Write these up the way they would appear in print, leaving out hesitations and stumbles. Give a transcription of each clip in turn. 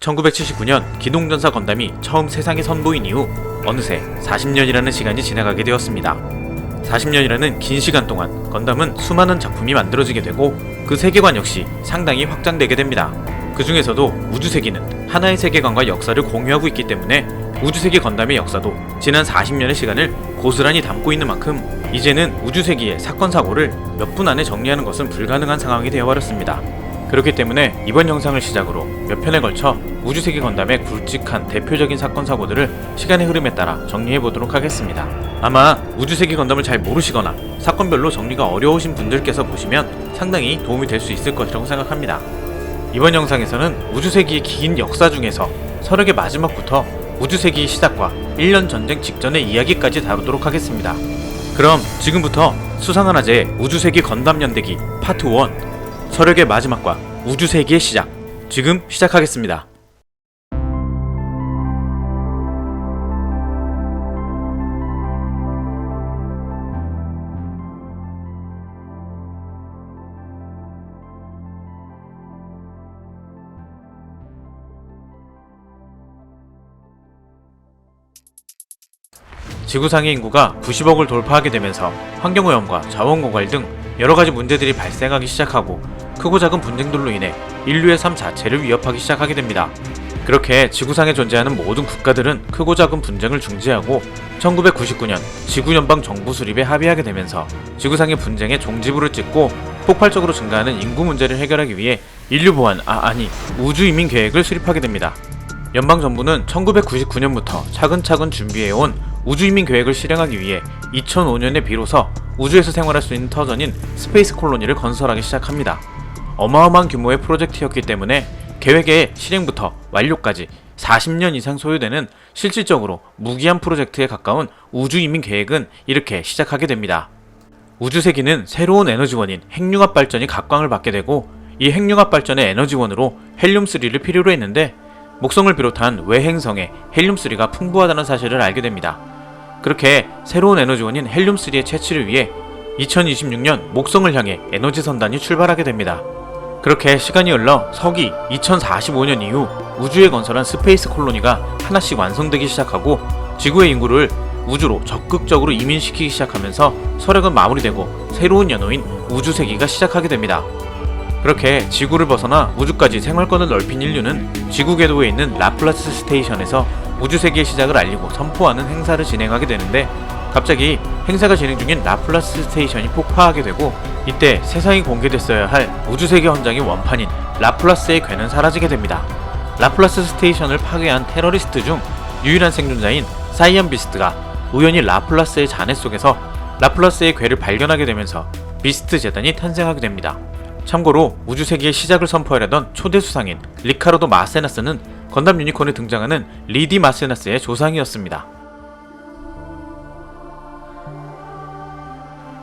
1979년 기동전사 건담이 처음 세상에 선보인 이후 어느새 40년이라는 시간이 지나가게 되었습니다. 40년이라는 긴 시간 동안 건담은 수많은 작품이 만들어지게 되고 그 세계관 역시 상당히 확장되게 됩니다. 그 중에서도 우주세기는 하나의 세계관과 역사를 공유하고 있기 때문에 우주세기 건담의 역사도 지난 40년의 시간을 고스란히 담고 있는 만큼 이제는 우주세기의 사건 사고를 몇 분 안에 정리하는 것은 불가능한 상황이 되어버렸습니다. 그렇기 때문에 이번 영상을 시작으로 몇 편에 걸쳐 우주세기 건담의 굵직한 대표적인 사건 사고들을 시간의 흐름에 따라 정리해보도록 하겠습니다. 아마 우주세기 건담을 잘 모르시거나 사건별로 정리가 어려우신 분들께서 보시면 상당히 도움이 될 수 있을 것이라고 생각합니다. 이번 영상에서는 우주세기의 긴 역사 중에서 서력의 마지막부터 우주세기의 시작과 1년 전쟁 직전의 이야기까지 다루도록 하겠습니다. 그럼 지금부터 수상한 화제 우주세기 건담 연대기 파트 1 서력의 마지막과 우주세기의 시작, 지금 시작하겠습니다. 지구상의 인구가 90억을 돌파하게 되면서 환경오염과 자원고갈 등 여러가지 문제들이 발생하기 시작하고 크고 작은 분쟁들로 인해 인류의 삶 자체를 위협하기 시작하게 됩니다. 그렇게 지구상에 존재하는 모든 국가들은 크고 작은 분쟁을 중지하고 1999년 지구연방정부 수립에 합의하게 되면서 지구상의 분쟁의 종지부를 찍고 폭발적으로 증가하는 인구 문제를 해결하기 위해 인류보안, 우주이민 계획을 수립하게 됩니다. 연방정부는 1999년부터 차근차근 준비해온 우주이민 계획을 실행하기 위해 2005년에 비로소 우주에서 생활할 수 있는 터전인 스페이스 콜로니를 건설하기 시작합니다. 어마어마한 규모의 프로젝트였기 때문에 계획의 실행부터 완료까지 40년 이상 소요되는 실질적으로 무기한 프로젝트에 가까운 우주이민 계획은 이렇게 시작하게 됩니다. 우주세기는 새로운 에너지원인 핵융합 발전이 각광을 받게 되고 이 핵융합 발전의 에너지원으로 헬륨3를 필요로 했는데 목성을 비롯한 외행성에 헬륨3가 풍부하다는 사실을 알게 됩니다. 그렇게 새로운 에너지원인 헬륨3의 채취를 위해 2026년 목성을 향해 에너지 선단이 출발하게 됩니다. 그렇게 시간이 흘러 서기 2045년 이후 우주에 건설한 스페이스 콜로니가 하나씩 완성되기 시작하고 지구의 인구를 우주로 적극적으로 이민시키기 시작하면서 서력은 마무리되고 새로운 연호인 우주세기가 시작하게 됩니다. 그렇게 지구를 벗어나 우주까지 생활권을 넓힌 인류는 지구 궤도에 있는 라플라스 스테이션에서 우주세기의 시작을 알리고 선포하는 행사를 진행하게 되는데 갑자기 행사가 진행 중인 라플라스 스테이션이 폭파하게 되고 이때 세상이 공개됐어야 할 우주세기 헌장의 원판인 라플라스의 괴는 사라지게 됩니다. 라플라스 스테이션을 파괴한 테러리스트 중 유일한 생존자인 사이언 비스트가 우연히 라플라스의 잔해 속에서 라플라스의 괴를 발견하게 되면서 비스트 재단이 탄생하게 됩니다. 참고로 우주세기의 시작을 선포하려던 초대 수상인 리카르도 마세나스는 건담 유니콘에 등장하는 리디 마세나스의 조상이었습니다.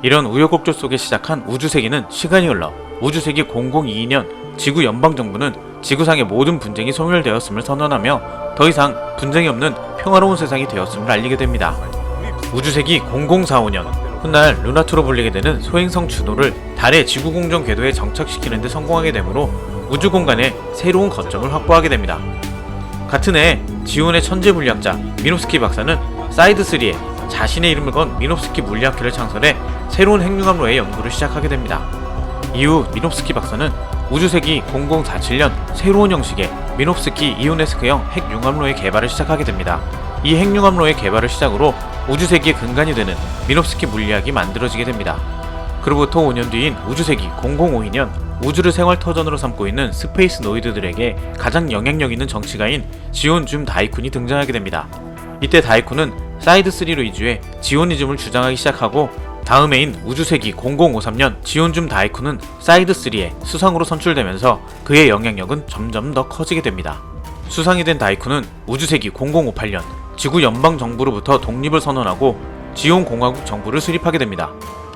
이런 우여곡절 속에 시작한 우주세기는 시간이 흘러 우주세기 0022년 지구 연방정부는 지구상의 모든 분쟁이 소멸되었음을 선언하며 더 이상 분쟁이 없는 평화로운 세상이 되었음을 알리게 됩니다. 우주세기 0045년 훗날 루나투로 불리게 되는 소행성 주노를 달의 지구공정 궤도에 정착시키는 데 성공하게 되므로 우주공간에 새로운 거점을 확보하게 됩니다. 같은 해 지온의 천재 물리학자 미노프스키 박사는 사이드3에 자신의 이름을 건 미노프스키 물리학회를 창설해 새로운 핵융합로의 연구를 시작하게 됩니다. 이후 미노프스키 박사는 우주세기 0047년 새로운 형식의 미노프스키 이오네스크형 핵융합로의 개발을 시작하게 됩니다. 이 핵융합로의 개발을 시작으로 우주세기의 근간이 되는 미노프스키 물리학이 만들어지게 됩니다. 그로부터 5년 뒤인 우주세기 0052년 우주를 생활터전으로 삼고 있는 스페이스 노이드들에게 가장 영향력 있는 정치가인 지온 줌 다이쿤이 등장하게 됩니다. 이때 다이쿤은 사이드3로 이주해 지오니즘을 주장하기 시작하고 다음 해인 우주세기 0053년 지온 줌 다이쿤은 사이드3의 수상으로 선출되면서 그의 영향력은 점점 더 커지게 됩니다. 수상이 된 다이쿤은 우주세기 0058년 지구 연방정부로부터 독립을 선언하고 지온공화국 정부를 수립하게 됩니다.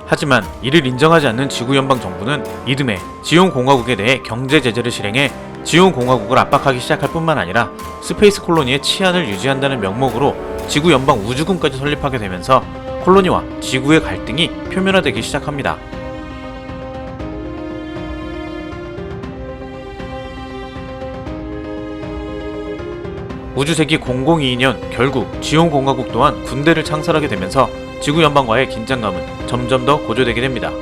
하지만 이를 인정하지 않는 지구연방정부는 이듬해 지온공화국에 대해 경제제재를 실행해 지온공화국을 압박하기 시작할 뿐만 아니라 스페이스 콜로니의 치안을 유지한다는 명목으로 지구연방 우주군까지 설립하게 되면서 콜로니와 지구의 갈등이 표면화되기 시작합니다. 우주세기 002년 결국 지온공화국 또한 군대를 창설하게 되면서 지구 연방과의 긴장감은 점점 더 고조되게 됩니다.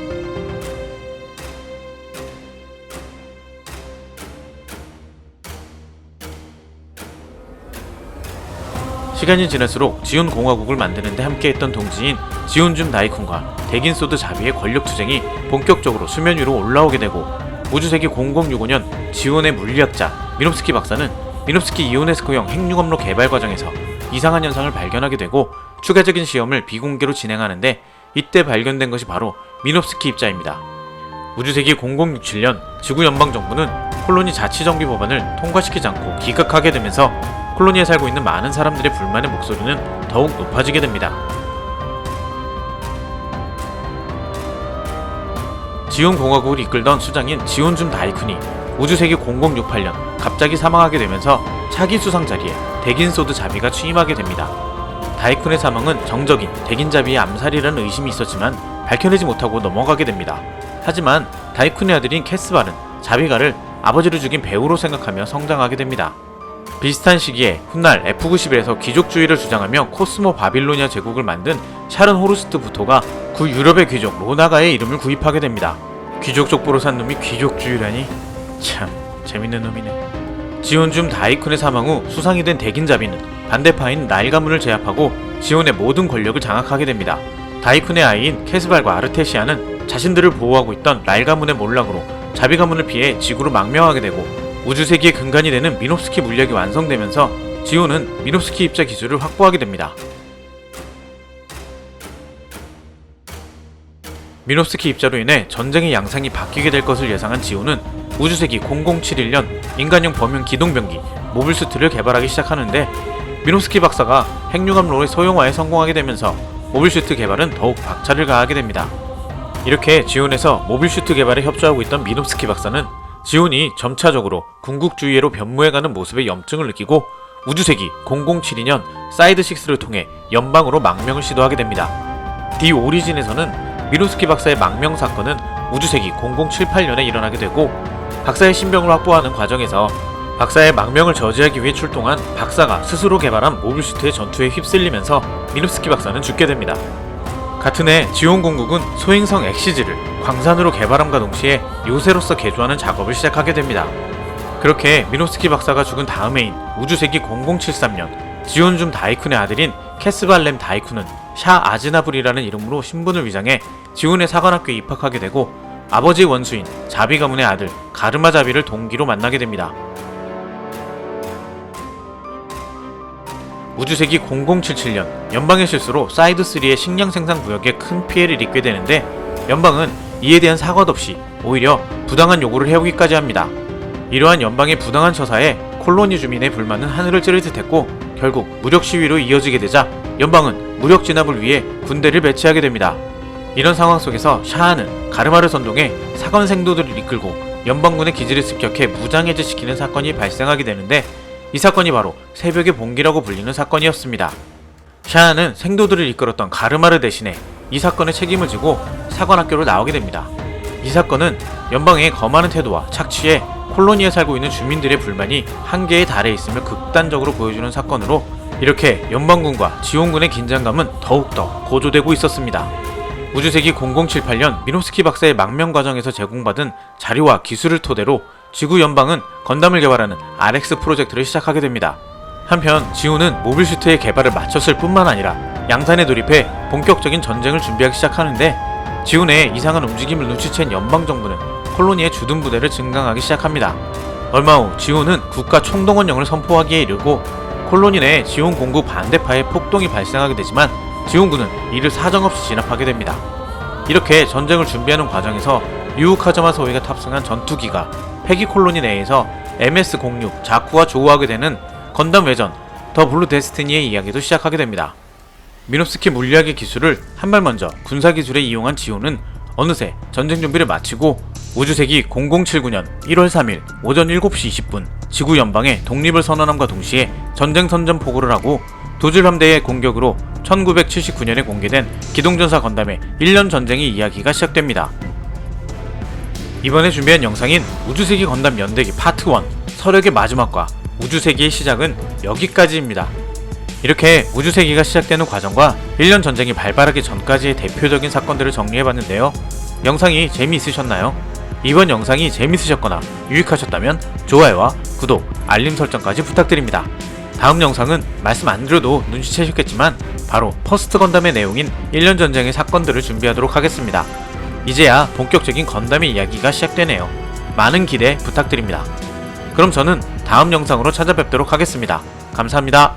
시간이 지날수록 지온공화국을 만드는데 함께했던 동지인 지온줌 다이쿤과 데긴소드 자비의 권력투쟁이 본격적으로 수면 위로 올라오게 되고, 우주세기 0065년 지온의 물리학자 미놉스키 박사는 미놉스키 이오네스코형 핵융합로 개발 과정에서 이상한 현상을 발견하게 되고 추가적인 시험을 비공개로 진행하는데, 이때 발견된 것이 바로 미놉스키 입자입니다. 우주세기 0067년 지구 연방 정부는 콜로니 자치정비 법안을 통과시키지 않고 기각하게 되면서 콜로니에 살고 있는 많은 사람들의 불만의 목소리는 더욱 높아지게 됩니다. 지온공화국을 이끌던 수장인 지온줌 다이쿤이 우주세기 0068년 갑자기 사망하게 되면서 차기 수상 자리에 데긴소드 자비가 취임하게 됩니다. 다이쿤의 사망은 정적인 데긴 자비의 암살이라는 의심이 있었지만 밝혀내지 못하고 넘어가게 됩니다. 하지만 다이쿤의 아들인 캐스발은 자비가를 아버지를 죽인 배우로 생각하며 성장하게 됩니다. 비슷한 시기에 훗날 F91에서 귀족주의를 주장하며 코스모 바빌로니아 제국을 만든 샤른 호르스트 부토가 구 유럽의 귀족 로나가의 이름을 구입하게 됩니다. 귀족 족보로 산 놈이 귀족주의라니 참 재밌는 놈이네. 지온줌 다이쿤의 사망 후 수상이 된 데긴자비는 반대파인 나일 가문을 제압하고 지온의 모든 권력을 장악하게 됩니다. 다이쿤의 아이인 캐스발과 아르테시아는 자신들을 보호하고 있던 나일 가문의 몰락으로 자비 가문을 피해 지구로 망명하게 되고, 우주세기의 근간이 되는 미놉스키 물리학이 완성되면서 지온은 미놉스키 입자 기술을 확보하게 됩니다. 미놉스키 입자로 인해 전쟁의 양상이 바뀌게 될 것을 예상한 지온은 우주세기 0071년 인간형 범용 기동병기 모빌수트를 개발하기 시작하는데, 미놉스키 박사가 핵융합로의 소형화에 성공하게 되면서 모빌슈트 개발은 더욱 박차를 가하게 됩니다. 이렇게 지온에서 모빌슈트 개발에 협조하고 있던 미놉스키 박사는 지온이 점차적으로 군국주의로 변모해가는 모습에 염증을 느끼고 우주세기 0072년 사이드6를 통해 연방으로 망명을 시도하게 됩니다. 디 오리진에서는 미놉스키 박사의 망명 사건은 우주세기 0078년에 일어나게 되고, 박사의 신병을 확보하는 과정에서 박사의 망명을 저지하기 위해 출동한 박사가 스스로 개발한 모빌슈트의 전투에 휩쓸리면서 미놉스키 박사는 죽게 됩니다. 같은 해 지온 공국은 소행성 엑시즈를 광산으로 개발함과 동시에 요새로서 개조하는 작업을 시작하게 됩니다. 그렇게 미놉스키 박사가 죽은 다음 해인 우주세기 0073년 지온줌 다이쿤의 아들인 캐스발렘 다이쿤은 샤 아즈나불이라는 이름으로 신분을 위장해 지온의 사관학교에 입학하게 되고, 아버지의 원수인 자비 가문의 아들 가르마 자비를 동기로 만나게 됩니다. 우주세기 0077년 연방의 실수로 사이드3의 식량 생산 구역에 큰 피해를 입게 되는데, 연방은 이에 대한 사과도 없이 오히려 부당한 요구를 해오기까지 합니다. 이러한 연방의 부당한 처사에 콜로니 주민의 불만은 하늘을 찌를 듯했고, 결국 무력 시위로 이어지게 되자 연방은 무력 진압을 위해 군대를 배치하게 됩니다. 이런 상황 속에서 샤아는 가르마를 선동해 사관 생도들을 이끌고 연방군의 기지를 습격해 무장해제시키는 사건이 발생하게 되는데, 이 사건이 바로 새벽의 봉기라고 불리는 사건이었습니다. 샤아는 생도들을 이끌었던 가르마르 대신에 이 사건의 책임을 지고 사관학교로 나오게 됩니다. 이 사건은 연방의 거만한 태도와 착취에 콜로니에 살고 있는 주민들의 불만이 한계에 달해 있음을 극단적으로 보여주는 사건으로, 이렇게 연방군과 지온군의 긴장감은 더욱더 고조되고 있었습니다. 우주세기 0078년 미놉스키 박사의 망명 과정에서 제공받은 자료와 기술을 토대로 지구 연방은 건담을 개발하는 RX 프로젝트를 시작하게 됩니다. 한편 지온은 모빌슈트의 개발을 마쳤을 뿐만 아니라 양산에 돌입해 본격적인 전쟁을 준비하기 시작하는데, 지온의 이상한 움직임을 눈치챈 연방정부는 콜로니의 주둔 부대를 증강하기 시작합니다. 얼마 후 지온은 국가 총동원령을 선포하기에 이르고 콜로니 내 지온 공국 반대파의 폭동이 발생하게 되지만 지온군은 이를 사정없이 진압하게 됩니다. 이렇게 전쟁을 준비하는 과정에서 유우카자마 소위가 탑승한 전투기가 폐기 콜로니 내에서 MS-06 자쿠와 조우하게 되는 건담 외전 더 블루 데스티니의 이야기도 시작하게 됩니다. 미놉스키 물리학의 기술을 한 발 먼저 군사기술에 이용한 지온은 어느새 전쟁 준비를 마치고 우주세기 0079년 1월 3일 오전 7시 20분 지구 연방에 독립을 선언함과 동시에 전쟁 선전포고를 하고 도즐 함대의 공격으로 1979년에 공개된 기동전사 건담의 1년 전쟁의 이야기가 시작됩니다. 이번에 준비한 영상인 우주세기 건담 연대기 파트 1 서력의 마지막과 우주세기의 시작은 여기까지입니다. 이렇게 우주세기가 시작되는 과정과 1년 전쟁이 발발하기 전까지의 대표적인 사건들을 정리해봤는데요. 영상이 재미있으셨나요? 이번 영상이 재미있으셨거나 유익하셨다면 좋아요와 구독, 알림 설정까지 부탁드립니다. 다음 영상은 말씀 안 드려도 눈치채셨겠지만 바로 퍼스트 건담의 내용인 1년 전쟁의 사건들을 준비하도록 하겠습니다. 이제야 본격적인 건담의 이야기가 시작되네요. 많은 기대 부탁드립니다. 그럼 저는 다음 영상으로 찾아뵙도록 하겠습니다. 감사합니다.